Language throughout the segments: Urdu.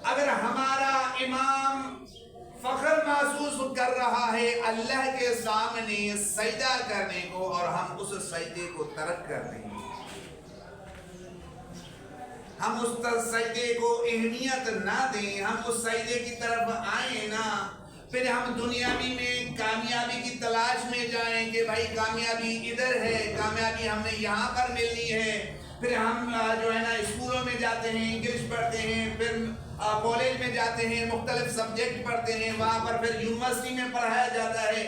اگر ہمارا امام فخر محسوس کر رہا ہے اللہ کے سامنے سجدہ کرنے کو اور ہم اس سجدے کو ترک کر دیں، ہم اس سجدے کو اہمیت نہ دیں، ہم اس سجدے کی طرف آئیں نہ، پھر ہم دنیاوی میں کامیابی کی تلاش میں جائیں کہ بھائی کامیابی ادھر ہے، کامیابی ہم نے یہاں پر ملنی ہے، پھر ہم جو ہے نا اسکولوں میں جاتے ہیں، انگلش پڑھتے ہیں، پھر کالج میں جاتے ہیں، مختلف سبجیکٹ پڑھتے ہیں، وہاں پر پھر یونیورسٹی میں پڑھایا جاتا ہے۔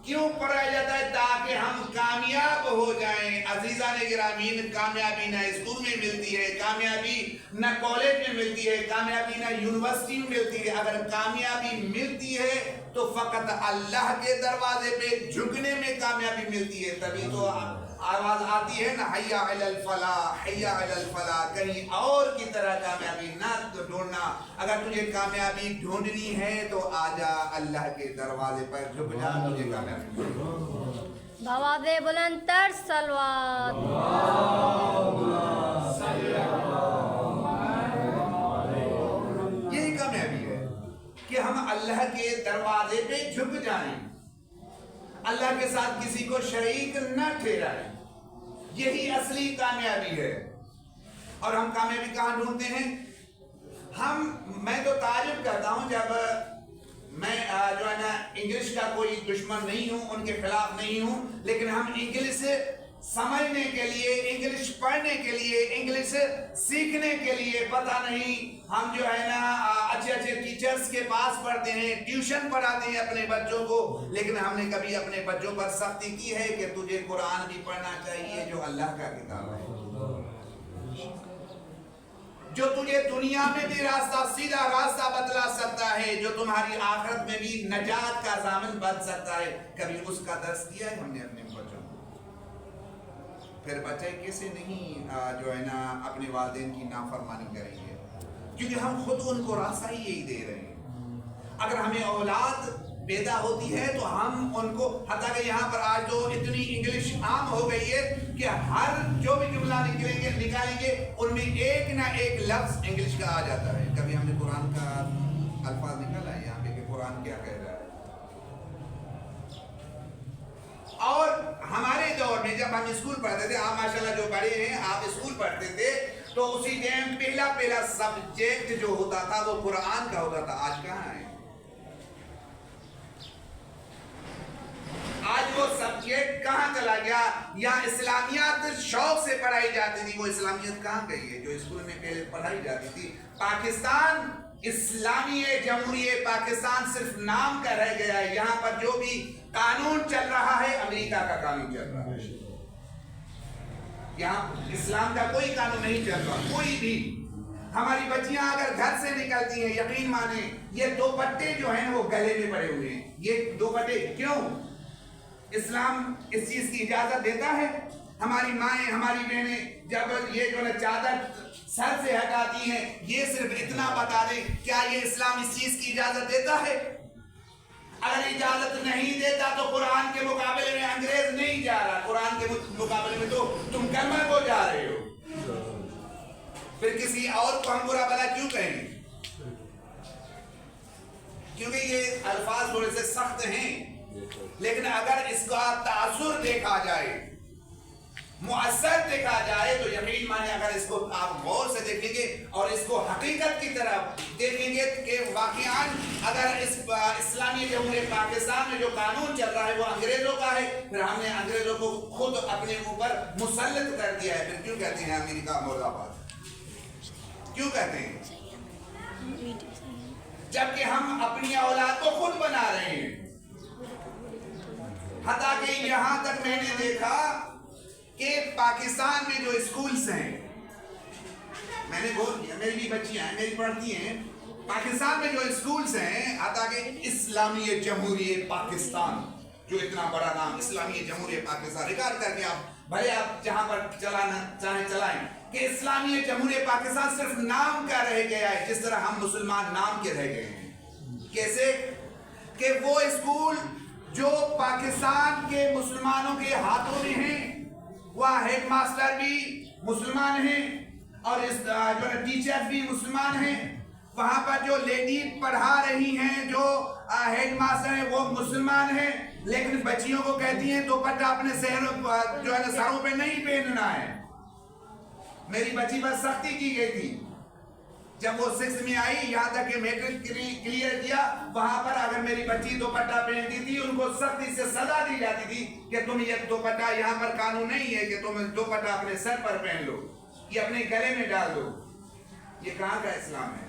کیوں پڑھایا جاتا ہے؟ تاکہ ہم کامیاب ہو جائیں۔ عزیزان گرامین، کامیابی نہ اسکول میں ملتی ہے، کامیابی نہ کالج میں ملتی ہے، کامیابی نہ یونیورسٹی میں ملتی ہے۔ اگر کامیابی ملتی ہے تو فقط اللہ کے دروازے پہ جھکنے میں کامیابی ملتی ہے۔ تبھی تو آواز آتی ہے نا، حیا علی الفلاح، حیا علی الفلاح۔ کہیں اور کی طرح کامیابی نہ ڈھونڈنا۔ اگر تجھے کامیابی ڈھونڈنی ہے تو آجا اللہ کے دروازے پر جھک جا، تجھے کامیابی ملے گی۔ بآواز بلند تر صلوات۔ یہی کامیابی ہے کہ ہم اللہ کے دروازے پہ جھک جائیں، اللہ کے ساتھ کسی کو شریک نہ ٹھہرائیں۔ یہی اصلی کامیابی ہے۔ اور ہم کامیابی کہاں ڈھونڈتے ہیں؟ میں تو تعجب کرتا ہوں جب میں جو ہے نا انگلش کا کوئی دشمن نہیں ہوں، ان کے خلاف نہیں ہوں، لیکن ہم انگلش سمجھنے کے لیے، انگلش پڑھنے کے لیے، انگلش سیکھنے کے لیے پتہ نہیں ہم جو ہے نا اچھے اچھے ٹیچرز کے پاس پڑھتے ہیں، ٹیوشن پڑھاتے ہیں اپنے بچوں کو، لیکن ہم نے کبھی اپنے بچوں پر سختی کی ہے کہ تجھے قرآن بھی پڑھنا چاہیے جو اللہ کا کتاب ہے، جو تجھے دنیا میں بھی راستہ، سیدھا راستہ بتلا سکتا ہے، جو تمہاری آخرت میں بھی نجات کا ضامن بن سکتا ہے۔ کبھی اس کا درس کیا ہے ہم نے اپنے بچوں کو؟ پھر بچے کیسے نہیں جو ہے نا اپنے والدین کی نافرمانی کریں گے، کیونکہ ہم خود ان کو راستہ ہی یہی دے رہے ہیں۔ اگر ہمیں اولاد پیدا ہوتی ہے تو ہم ان کو، حتیٰ کہ یہاں پر آج تو اتنی انگلش عام ہو گئی ہے کہ ہر جو بھی جملہ نکالیں گے ان میں ایک نہ ایک لفظ انگلش کا آ جاتا ہے۔ کبھی ہم نے قرآن کا الفاظ نکالا ہے یہاں پہ کہ قرآن کیا کہہ رہا ہے؟ اور ہمارے دور میں جب ہم اسکول پڑھتے تھے، آپ ماشاءاللہ جو بڑے ہیں آپ اسکول پڑھتے تھے، تو اسی ٹائم پہلا سبجیکٹ جو ہوتا تھا وہ قرآن کا ہوتا تھا۔ آج کہاں ہے؟ آج وہ سبجیکٹ کہاں چلا گیا؟ یا اسلامیات شوق سے پڑھائی جاتی تھی، وہ اسلامیات کہاں گئی ہے جو اسکول میں پہلے پڑھائی جاتی تھی؟ پاکستان اسلامی جمہوریہ پاکستان صرف نام کا رہ گیا ہے۔ یہاں پر جو بھی قانون چل رہا ہے امریکہ کا قانون چل رہا ہے، یہاں اسلام کا کوئی قانون نہیں چل رہا، کوئی بھی۔ ہماری بچیاں اگر گھر سے نکلتی ہیں، یقین مانیں یہ دوپٹے جو ہیں وہ گلے میں پڑے ہوئے ہیں۔ یہ دوپٹے کیوں؟ اسلام اس چیز کی اجازت دیتا ہے؟ ہماری مائیں، ہماری بہنیں جب یہ جو چادر سر سے ہٹاتی ہیں، یہ صرف اتنا بتا دیں کیا یہ اسلام اس چیز کی اجازت دیتا ہے؟ اگر اجازت نہیں دیتا تو قرآن کے مقابلے میں انگریز نہیں جا رہا، قرآن کے مقابلے میں تو تم کلمہ کو جا رہے ہو، پھر کسی اور کو ہم برا بھلا کیوں کہیں گے؟ کیونکہ یہ الفاظ تھوڑے سے سخت ہیں، لیکن اگر اس کا تاثر دیکھا جائے، مؤثر دیکھا جائے تو یقین مانے اگر اس کو آپ غور سے دیکھیں گے اور اس کو حقیقت کی طرف دیکھیں گے کہ واقعاً اگر اس اسلامی جمہوریہ پاکستان میں جو قانون چل رہا ہے وہ انگریزوں کا ہے، پھر ہم نے انگریزوں کو خود اپنے اوپر مسلط کر دیا ہے، پھر کیوں کہتے ہیں امریکہ مرد آباد؟ کیوں کہتے ہیں؟ جبکہ ہم اپنی اولاد کو خود بنا رہے ہیں۔ حتیٰ کہ یہاں تک میں نے دیکھا کہ پاکستان میں جو اسکولز ہیں، میں نے غور کیا، میری بھی بچیاں ہیں، میری پڑھتی ہیں، پاکستان میں جو اسکولز ہیں، حتیٰ کہ اسلامی جمہوریہ پاکستان، جو اتنا بڑا نام اسلامی جمہوریہ پاکستان، ریکارڈ کر کے آپ بھلے آپ جہاں پر چلانا چاہیں چلائیں، کہ اسلامی جمہوریہ پاکستان صرف نام کا رہ گیا ہے، جس طرح ہم مسلمان نام کے رہ گئے ہیں۔ کیسے؟ کہ وہ اسکول جو پاکستان کے مسلمانوں کے ہاتھوں میں ہیں، وہ ہیڈ ماسٹر بھی مسلمان ہیں، اور اس جو ہے ٹیچر بھی مسلمان ہیں، وہاں پر جو لیڈی پڑھا رہی ہیں، جو ہیڈ ماسٹر ہیں وہ مسلمان ہیں، لیکن بچیوں کو کہتی ہیں دوپٹہ اپنے جو ہے سروں پہ نہیں پہننا ہے۔ میری بچی پر سختی کی گئی تھی جب وہ 6 میں آئی، یہاں تک کہ میٹرک کلیئر کیا، وہاں پر اگر میری بچی دوپٹہ پہنتی تھی ان کو سختی سے سزا دی جاتی تھی کہ تم یہ دوپٹہ، یہاں پر قانون نہیں ہے کہ تم دوپٹہ اپنے سر پر پہن لو، یہ اپنے گلے میں ڈال دو۔ یہ کہاں کا اسلام ہے؟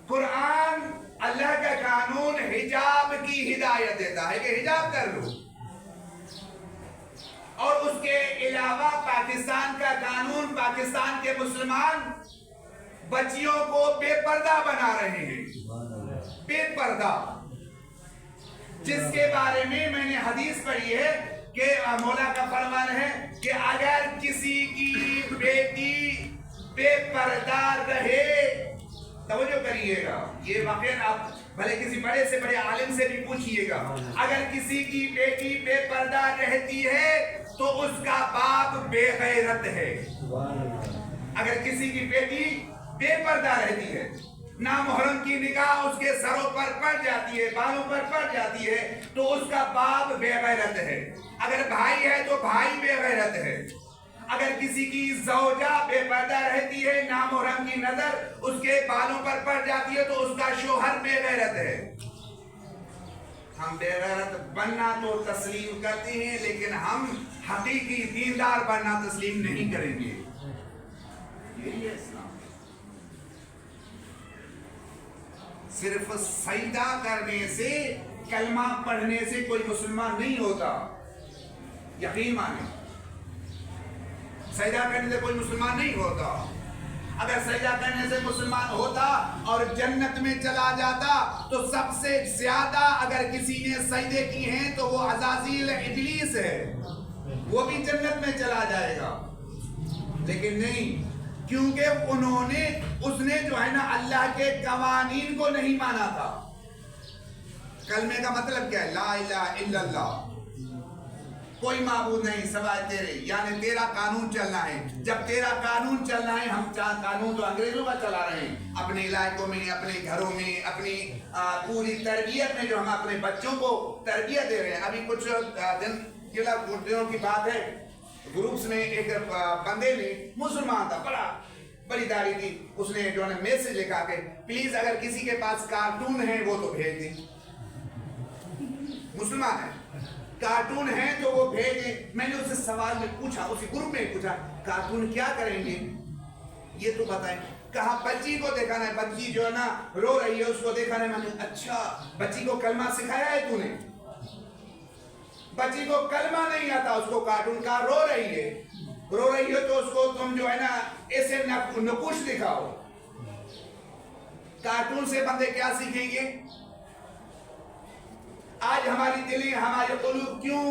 قرآن اللہ کا قانون حجاب کی ہدایت دیتا ہے کہ حجاب کر لو، اور اس کے علاوہ پاکستان کا قانون، پاکستان کے مسلمان بچیوں کو بے پردہ بنا رہے ہیں، بے پردہ، جس کے بارے میں نے حدیث پڑھی ہے کہ مولا کا فرمان ہے کہ اگر کسی کی بیٹی بے پردہ رہے، توجہ کریے گا، یہ واقعاً آپ بھلے کسی بڑے سے بڑے عالم سے بھی پوچھئے گا، اگر کسی کی بیٹی بے پردہ رہتی ہے تو اس کا باپ بے غیرت ہے۔ اگر کسی کی بیٹی بے پردہ رہتی ہے، نامحرم کی نگاہ اس کے سروں پر پڑ جاتی ہے، بالوں پر پڑ جاتی ہے، تو اس کا باپ بے غیرت ہے۔ اگر بھائی ہے تو بھائی بے غیرت ہے۔ اگر کسی کی زوجہ بے پردہ رہتی ہے، نامحرم کی نظر اس کے بالوں پر پڑ جاتی ہے، تو اس کا شوہر بے غیرت ہے۔ ہم بے غیرت بننا تو تسلیم کرتے ہیں، لیکن ہم حقیقی دیندار بننا تسلیم نہیں کریں گے۔ یہی ہے اسلام۔ صرف سجدہ کرنے سے، کلمہ پڑھنے سے کوئی مسلمان نہیں ہوتا، یقین مانیں، سجدہ کرنے سے کوئی مسلمان نہیں ہوتا۔ اگر سجدہ کرنے سے مسلمان ہوتا اور جنت میں چلا جاتا تو سب سے زیادہ اگر کسی نے سجدے کی ہیں تو وہ عزازیل ابلیس ہے، وہ بھی جنت میں چلا جائے گا، لیکن نہیں، کیونکہ اس نے جو ہے نا اللہ کے قوانین کو نہیں مانا تھا۔ کلمے کا مطلب کیا ہے؟ لا الہ الا اللہ، کوئی معبود نہیں سوائے تیرے، یعنی تیرا قانون چلنا ہے۔ جب تیرا قانون چلنا ہے، ہم قانون تو انگریزوں کا چلا رہے ہیں اپنے علاقوں میں، اپنے گھروں میں، اپنی پوری تربیت میں، جو ہم اپنے بچوں کو تربیت دے رہے ہیں۔ ابھی کچھ دنوں کی بات ہے، گروپس میں ایک بندے نے، مسلمان تھا، بڑی داڑھی تھی، اس نے جو ہے میسج لکھا کہ پلیز اگر کسی کے پاس کارٹون ہے وہ تو بھیج دیں۔ مسلمان ہے، کارٹون ہیں تو وہ بھیجیں۔ میں نے اسے سوال میں پوچھا، اسی گروپ میں پوچھا، کارٹون کیا کریں گے یہ تو بتائیں۔ کہا بچی کو دیکھانا ہے، بچی جو ہے نا رو رہی ہے، اس کو دیکھانا ہے۔ میں نے اچھا، بچی کو کلمہ سکھایا ہے تو نے؟ بچی کو کلمہ نہیں آتا، اس کو کارٹون کا رو رہی ہے تو اس کو تم جو ہے نا ایسے نقوش دکھاؤ۔ کارٹون سے بندے کیا سیکھیں گے؟ آج ہماری دلیں، ہمارے قلوب کیوں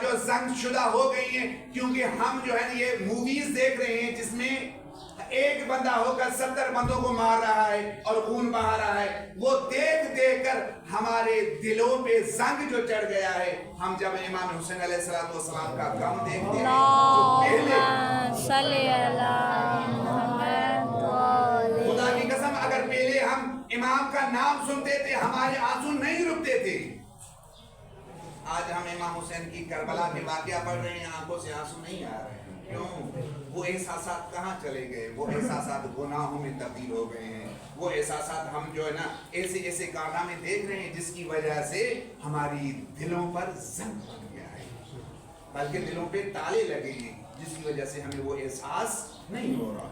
جو زنگ شدہ ہو گئی ہیں؟ کیونکہ ہم جو ہے یہ موویز دیکھ رہے ہیں جس میں ایک بندہ ہو کر 70 بندوں کو مار رہا ہے اور خون بہا رہا ہے۔ وہ دیکھ دیکھ کر ہمارے دلوں پہ زنگ جو چڑھ گیا ہے۔ ہم جب امام حسین علیہ السلام کا غم دیکھتے ہیں جو پہلے، خدا کی قسم اگر پہلے ہم امام کا نام سنتے تھے ہمارے آنسو نہیں رکتے تھے۔ آج ہم امام حسین کی کربلا کے واقعہ پڑھ رہے ہیں، آنکھوں سے آنسو نہیں آ رہے ہیں۔ کیوں؟ وہ احساسات کہاں چلے گئے؟ وہ احساسات گناہوں میں تبدیل ہو گئے ہیں۔ وہ احساسات ہم جو ہے نا ایسے کارنامے دیکھ رہے ہیں جس کی وجہ سے ہماری دلوں پر زنگ بن گیا ہے، بلکہ دلوں پہ تالے لگے ہیں، جس کی وجہ سے ہمیں وہ احساس نہیں ہو رہا۔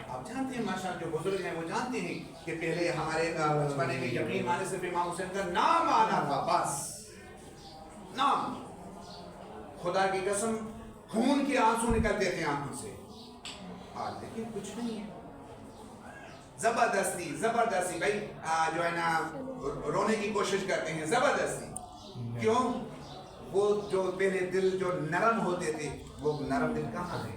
آپ جانتے ہیں ماشاءاللہ جو بزرگ ہیں وہ جانتے ہیں کہ پہلے ہمارے بچپنے میں یقین مانے صرف امام حسین کا نام آنا تھا، بس نام۔ خدا کی قسم خون کے آنسو نکلتے تھے آنکھوں سے۔ آج دیکھیں کچھ نہیں ہے، زبردستی بھائی جو ہے نا رونے کی کوشش کرتے ہیں، زبردستی۔ کیوں؟ وہ جو پہلے دل جو نرم ہوتے تھے وہ نرم دل کہاں ہے؟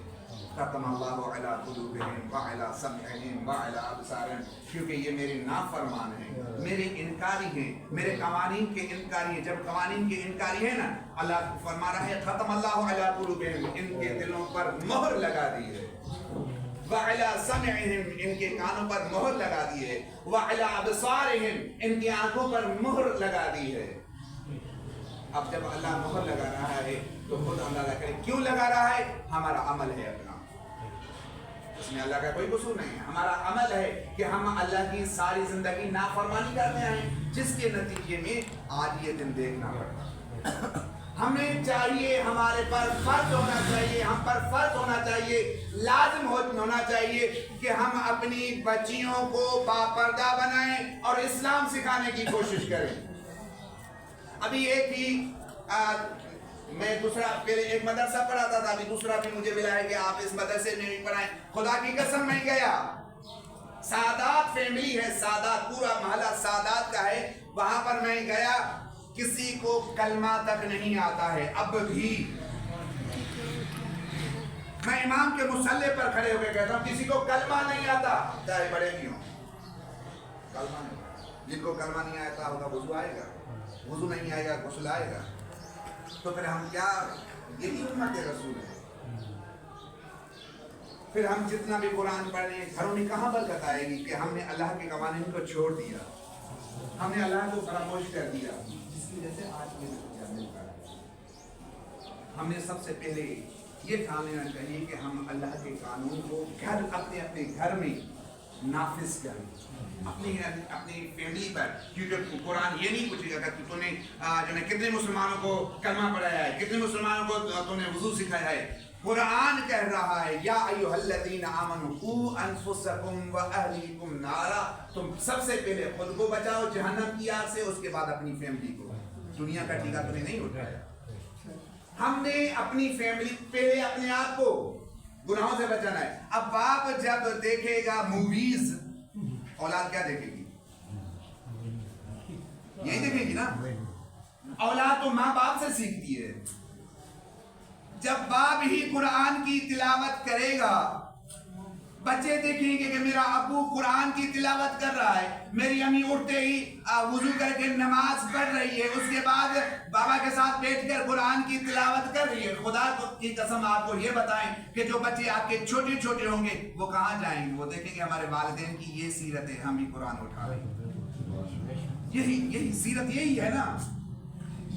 ختم اللہ علی قلوبہم وعلی سمعہم وعلی ابصارہم، کیونکہ یہ میرے نافرمان ہیں، میرے انکاری ہیں، میرے قوانین کے انکاری ہیں. جب قوانین کے انکاری ہیں نا، اللہ فرما رہا ہے ختم اللہ علی قلوبہم، ان کے دلوں پر مہر لگا دی ہے، وعلی سمعہم، ان کے کانوں پر مہر لگا دی ہے، وعلی ابصارہم، ان کی آنکھوں پر مہر لگا دی ہے. اب جب اللہ مہر لگا رہا ہے تو خود اندازہ کریں کیوں لگا رہا ہے. ہمارا عمل ہے اپنا، اس میں اللہ کا کوئی قصور نہیں ہے. ہمارا عمل ہے کہ ہم اللہ کی ساری زندگی نافرمانی کرتے ہیں، جس کے نتیجے میں آج یہ دن دیکھنا پڑتا. ہمیں چاہیے، ہمارے پر فرض ہونا چاہیے، ہم پر فرض ہونا چاہیے، لازم ہونا چاہیے کہ ہم اپنی بچیوں کو باپردہ بنائیں اور اسلام سکھانے کی کوشش کریں. ابھی ایک ہی میں دوسرا پہلے ایک مدرسہ پڑھاتا تھا، ابھی دوسرا بھی مجھے ملا ہے کہ آپ اس مدرسے میں بھی پڑھائیں. خدا کی قسم میں گیا، سادات فیملی ہے، سادات، پورا محلہ سادات کا ہے، وہاں پر میں گیا، کسی کو کلمہ تک نہیں آتا ہے. اب بھی میں امام کے مصلی پر کھڑے ہو کے کہتا ہوں کسی کو کلمہ نہیں آتا، چاہے بڑے بھی ہوں، کلمہ نہیں. جن کو کلمہ نہیں آتا ہوگا وضو آئے گا، وضو نہیں آئے گا غسل آئے گا. تو پھر ہم کیا، یہی امت رسول ہے. پھر ہم جتنا بھی قرآن پڑھ رہے ہیں، گھروں میں کہاں برکت آئے گی کہ ہم نے اللہ کے قوانین کو چھوڑ دیا، ہم نے اللہ کو فراموش کر دیا، جس کی وجہ سے آج یہ نتیجہ ملتا ہے. ہم نے سب سے پہلے یہ ٹھان لینا چاہیے کہ ہم اللہ کے قانون کو اپنے اپنے گھر میں نافذ کریں، اپنی فیملی پر. کیونکہ قرآن یہ نہیں پوچھے گا کہ تو نے جو ہے کتنے مسلمانوں کو کلمہ پڑھایا ہے، کتنے مسلمانوں کو تو نے وضو سکھایا ہے. قرآن کہہ رہا ہے یا ایھا الذین آمنوا قوا انفسکم واہلیکم نارا، تم سب سے پہلے خود کو بچاؤ جہنم کی آگ سے، اس کے بعد اپنی فیملی کو. دنیا کا ٹیکہ تو نے نہیں اٹھایا. ہم نے اپنی فیملی پہلے اپنے آپ کو گناہوں سے بچانا ہے. اب باپ جب دیکھے گا موویز، اولاد کیا دیکھے گی؟ یہی دیکھے گی نا. اولاد تو ماں باپ سے سیکھتی ہے. جب باپ ہی قرآن کی تلاوت کرے گا، بچے دیکھیں گے کہ میرا ابو قرآن کی تلاوت کر رہا ہے، میری امی اٹھتے ہی وضو کر کے نماز پڑھ رہی ہے، اس کے بعد بابا کے ساتھ بیٹھ کر قرآن کی تلاوت کر رہی ہے. خدا کی قسم آپ کو یہ بتائیں کہ جو بچے آپ کے چھوٹے چھوٹے ہوں گے وہ کہاں جائیں گے؟ وہ دیکھیں گے ہمارے والدین کی یہ سیرت ہے، ہم بھی قرآن اٹھا رہے ہیں. یہی سیرت یہی ہے نا،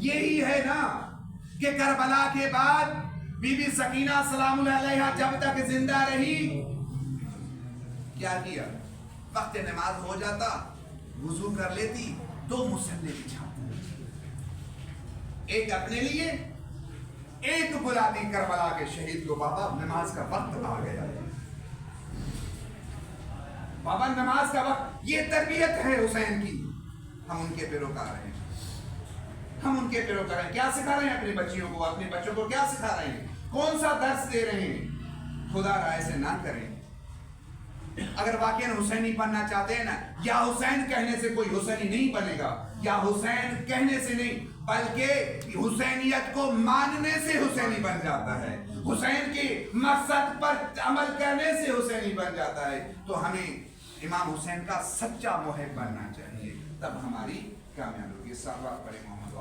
یہی ہے نا کہ کربلا کے بعد بی بی سکینہ سلام اللہ علیہا جب تک زندہ رہی کیا کیا؟ وقت نماز ہو جاتا، وضو کر لیتی، دو مصلی بچھاتی، ایک اپنے لیے، ایک بلاتی کربلا کے شہید کو، بابا نماز کا وقت آ گیا، بابا نماز کا وقت. یہ تربیت ہے حسین کی. ہم ان کے پیروکار ہیں، ہم ان کے پیروکار ہیں. کیا سکھا رہے ہیں اپنے بچیوں کو، اپنے بچوں کو کیا سکھا رہے ہیں، کون سا درس دے رہے ہیں؟ خدا رائے سے نہ کریں. اگر واقعی حسینی بننا چاہتے ہیں نا، یا حسین کہنے سے کوئی حسینی نہیں بنے گا، یا حسین کہنے سے نہیں بلکہ حسینیت کو ماننے سے حسینی بن جاتا ہے، حسین کی مقصد پر عمل کرنے سے حسینی بن جاتا ہے. تو ہمیں امام حسین کا سچا محب بننا چاہیے، تب ہماری کامیابی ہوگی. صلوات پڑھیں محمد